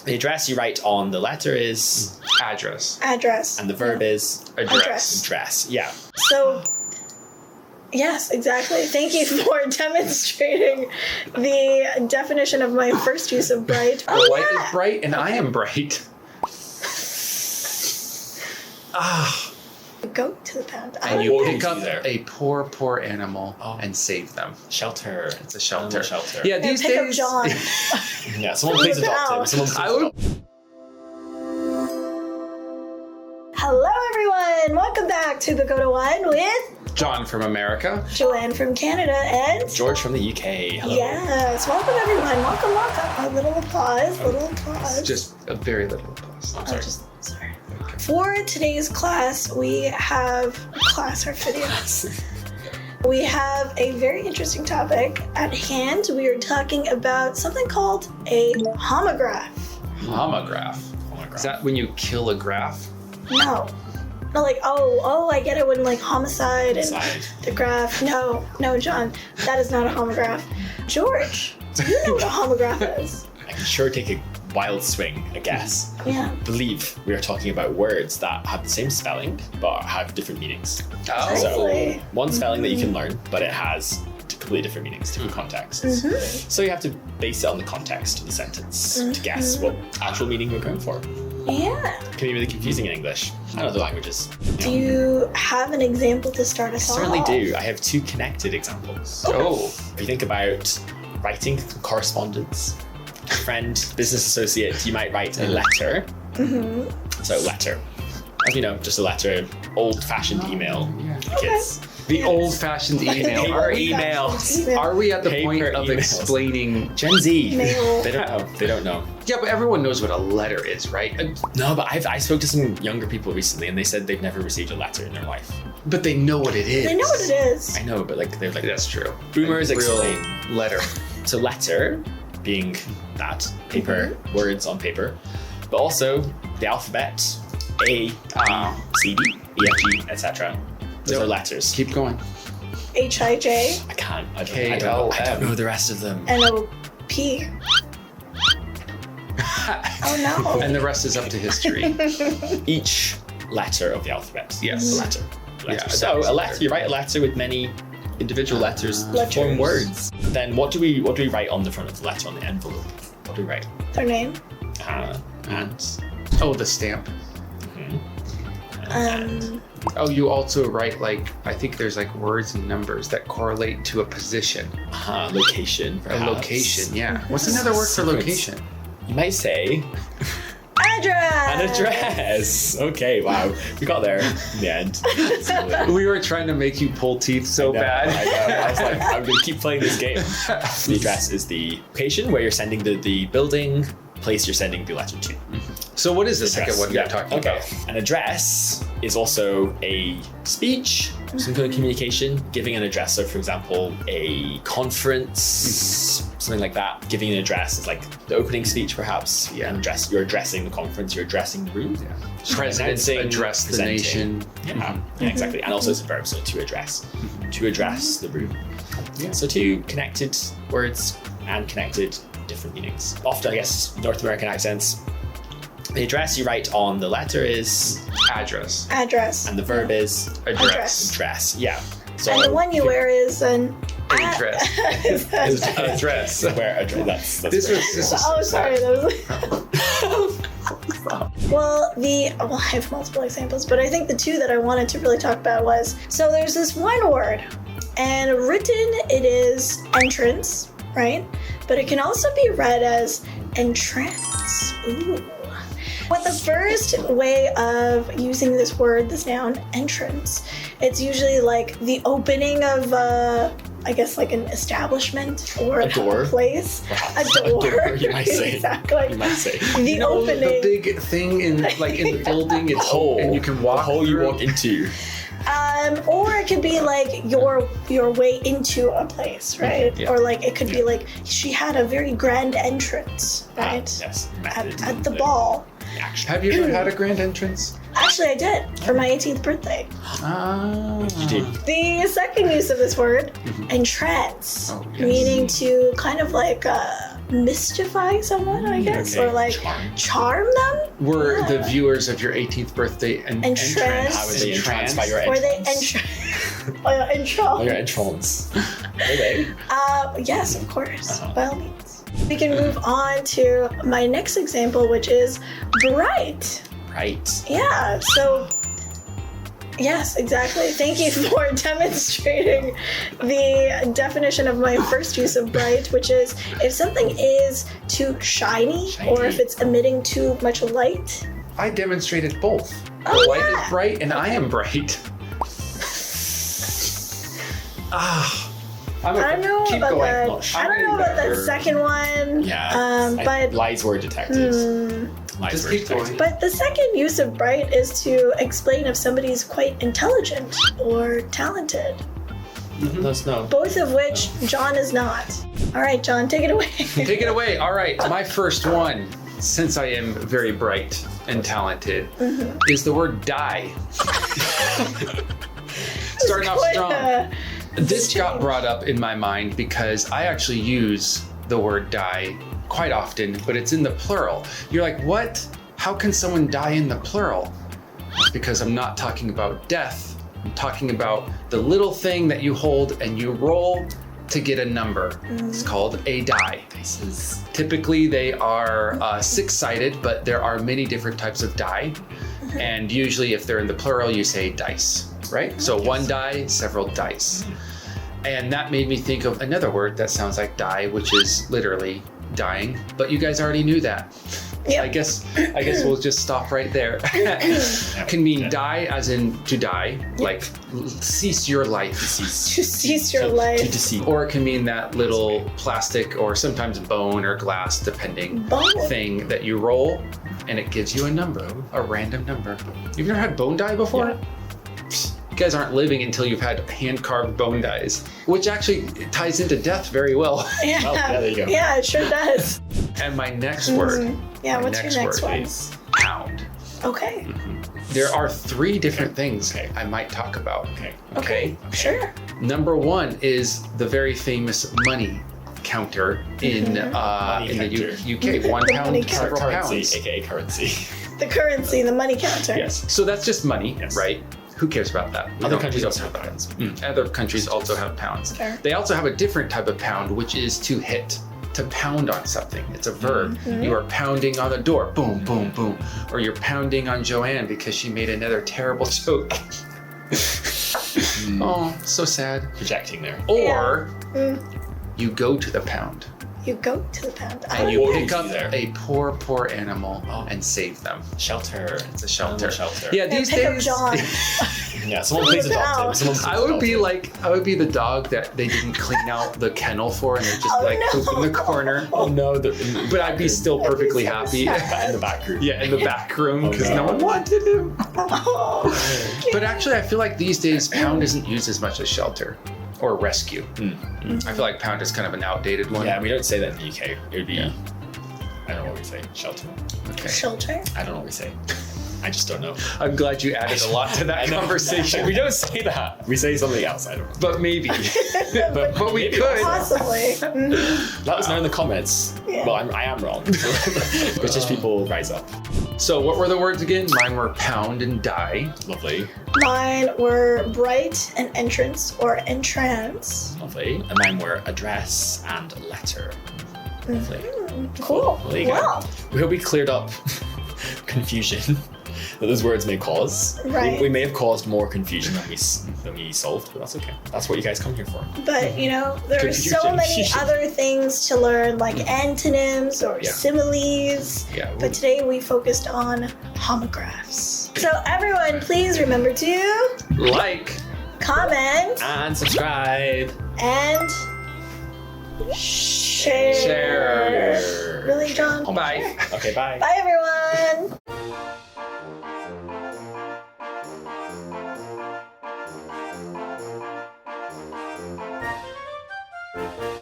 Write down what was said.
The address you write on the letter is address. Address. And the verb is address. Address, yeah. So, yes, exactly. Thank you for demonstrating the definition of my first use of bright. The light is bright and I am bright. Go to the pound. And you pick up there. a poor animal and save them. Shelter. It's a shelter. Shelter. Yeah, And these pick days. up John. Yeah, someone please adopt him. Someone please I would. adopt him. Hello, everyone. Welcome back to Pagoda One with John from America. Joanne from Canada and George from the UK. Hello. yes, welcome everyone. Welcome. A little applause. Just a very little applause. I'm sorry. Sorry. For today's class, we have our videos. We have a very interesting topic at hand. We are talking about something called a homograph. Homograph. Is that when you kill a graph? No, like I get it when like homicide and Homicide. the graph. No, John, that is not a homograph. George, do you know what a homograph is? I can sure take a wild swing, I guess. Yeah. Believe we are talking about words that have the same spelling but have different meanings. Oh. Exactly. One spelling that you can learn, but it has completely different meanings, different contexts. So you have to base it on the context of the sentence to guess what actual meaning we're going for. Yeah. It can be really confusing in English and other languages. Do you have an example to start us off? Certainly do. I have two connected examples. Oh. If you think about writing correspondence, friend, business associate, you might write a letter. So letter. As we know, just a letter, old-fashioned email. Yeah. Kids. The old-fashioned email. Paper emails. Email. Are we at the point Paper of emails. explaining? Gen Z. Mail. They don't know. They don't know. Yeah, but everyone knows what a letter is, right? No, but I spoke to some younger people recently, and they said they've never received a letter in their life. But they know what it is. They know what it is. I know, but like they're like That's true. boomers A real explain. letter. So letter being that paper, words on paper, but also the alphabet, A, B, C, D, E, F, G, etc. Those are letters. Keep going. H-I-J, I can't. I K, don't L, know. I don't M. know the rest of them. N-O-P. Oh no. And the rest is up to history. Each letter of the alphabet. Yes. is a letter. Yeah, So that a is letter. You write a letter with many individual letters to Letters. form words. Then what do we write on the front of the letter on the envelope? What do we write? Their name. And. Oh, the stamp. And. Oh, you also write I think there's words and numbers that correlate to a position. Location. A Perhaps. location, yeah. What's another word for Sequence. location? You might say Address. an address. Okay, wow. We got there in the end. Absolutely. We were trying to make you pull teeth so bad. I know. I was like, I'm going to keep playing this game. The address is the location where you're sending the building, place you're sending the letter to. So what is the second Address. one you're talking Okay. about? An address is also a speech, some kind of communication, giving an address. So, for example, a conference, something like that. Giving an address is like the opening speech, perhaps. Yeah. An address. You're addressing the conference. You're addressing the room. Yeah. Presidents Announcing, address the presenting. nation. Yeah, yeah, exactly. And also it's a verb, so to address. To address the room. Yeah. So two connected words and connected different meanings. Often, I guess, North American accents. The address you write on the letter is Address. Address. and the verb is Address. address. Yeah. So And the one you wear is an Address. Address. where address. That's This where- was Oh, sorry. That was. Well, I have multiple examples, but I think the two that I wanted to really talk about was so there's this one word, and written it is entrance, right? But it can also be read as entrance. Ooh. What the first way of using this word, this noun, entrance, it's usually like the opening of, I guess, like an establishment or A door. place. Perhaps. A door. You might say. Exactly. You might say. The opening. The big thing in the building, it's Hole. and you can walk. The hole you through. walk into. Or it could be like your way into a place, right? Yeah. Or like it could be like she had a very grand entrance, right? Yes. At the ball. Action. Have you ever had a grand entrance? Actually, I did for my 18th birthday. You did. The second use of this word, entrance, Oh, yes. meaning to kind of like mystify someone, I guess, Okay. or like charm them. Were Yeah. the viewers of your 18th birthday Entranced. How would they entrance by your Or they Oh, your entrance. Are they? Yes, of course, Uh-huh. by all means. We can move on to my next example, which is bright. Right. Yeah, so yes, exactly. Thank you for demonstrating the definition of my first use of bright, which is if something is too shiny, or if it's emitting too much light. I demonstrated both. The Oh, light yeah. is bright and I am bright. I don't know keep about going. that. Not sure. I don't know about that Better. second one. Yeah. But lies were detected. Lies Just were keep detected. going. But the second use of bright is to explain if somebody's quite intelligent or talented. Let us know. Both of which John is not. All right, John, take it away. Take it away. All right, my first one, since I am very bright and talented, is the word die. Starting off Quite, strong. This got strange. brought up in my mind because I actually use the word die quite often, but it's in the plural. You're like, what? How can someone die in the plural? It's because I'm not talking about death. I'm talking about the little thing that you hold and you roll to get a number. It's called a die. Dices. Typically, they are six-sided, but there are many different types of die. And usually, if they're in the plural, you say dice, right? So one die, several dice. And that made me think of another word that sounds like die, which is literally dying. But you guys already knew that. Yep. I guess we'll just stop right there. Can mean die as in to die, like cease your life. To cease your life. To deceive. Or it can mean that little plastic or sometimes bone or glass, depending, Bone? thing that you roll and it gives you a number, a random number. You've never had bone die before? Yeah. You guys aren't living until you've had hand-carved bone dies, which actually ties into death very well. Yeah. Oh, yeah, there you go. Yeah, it sure does. And my next word, Yeah, my what's your next word one? is pound. Okay. There are three different things Okay. I might talk about. Okay. Sure. Number one is the very famous money counter in the UK. 1 The pound, money several Currency, pounds. aka currency. The currency, the money counter. Yes. So that's just money, Yes. right? Who cares about that? We Other don't- countries we also don't have care about pounds. that. Other countries also have pounds. Fair. They also have a different type of pound, which is to hit, to pound on something. It's a verb. You are pounding on the door, boom, boom, boom. Or you're pounding on Joanne because she made another terrible joke. Oh, so sad. Projecting there. Or Mm. you go to the pound You go to the pound. and you Or pick you up there. a poor animal and save them. Shelter. It's a shelter. Animal shelter. Yeah, And these pick up days. John. Yeah, someone Leave please it adopt him. out. Someone please I would adopt be him. I would be the dog that they didn't clean out the kennel for and they're just Oh, like no. poop in the corner. Oh no, But I'd be still perfectly happy. in the back room. Yeah, in the back room Oh, because no. no one wanted him. Oh, But actually, I feel like these days pound isn't used as much as shelter or rescue. I feel like pound is kind of an outdated one. Yeah, we don't say that in the UK. It would be, I don't know what we say. Shelter. Okay. shelter. I don't know what we say. I just don't know. I'm glad you added a lot to that conversation. We don't say that. We say something else. I don't know. But maybe. but we maybe could. Possibly. Let us know in the comments. Yeah. Well, I am wrong. British people rise up. So what were the words again? Mine were pound and die. Lovely. Mine were bright and entrance or entrance. Lovely. And mine were address and letter. Lovely. Cool. There you go. Wow. We hope we cleared up confusion that those words may cause. Right. We may have caused more confusion than we solved, but that's okay. That's what you guys come here for. But you know, there are so Confusion. many other things to learn, like antonyms or Yeah. similes. Yeah. But today we focused on homographs. So everyone, please remember to Like. comment And subscribe. and share. Share. Really, John? Bye. Okay, bye. Bye, everyone.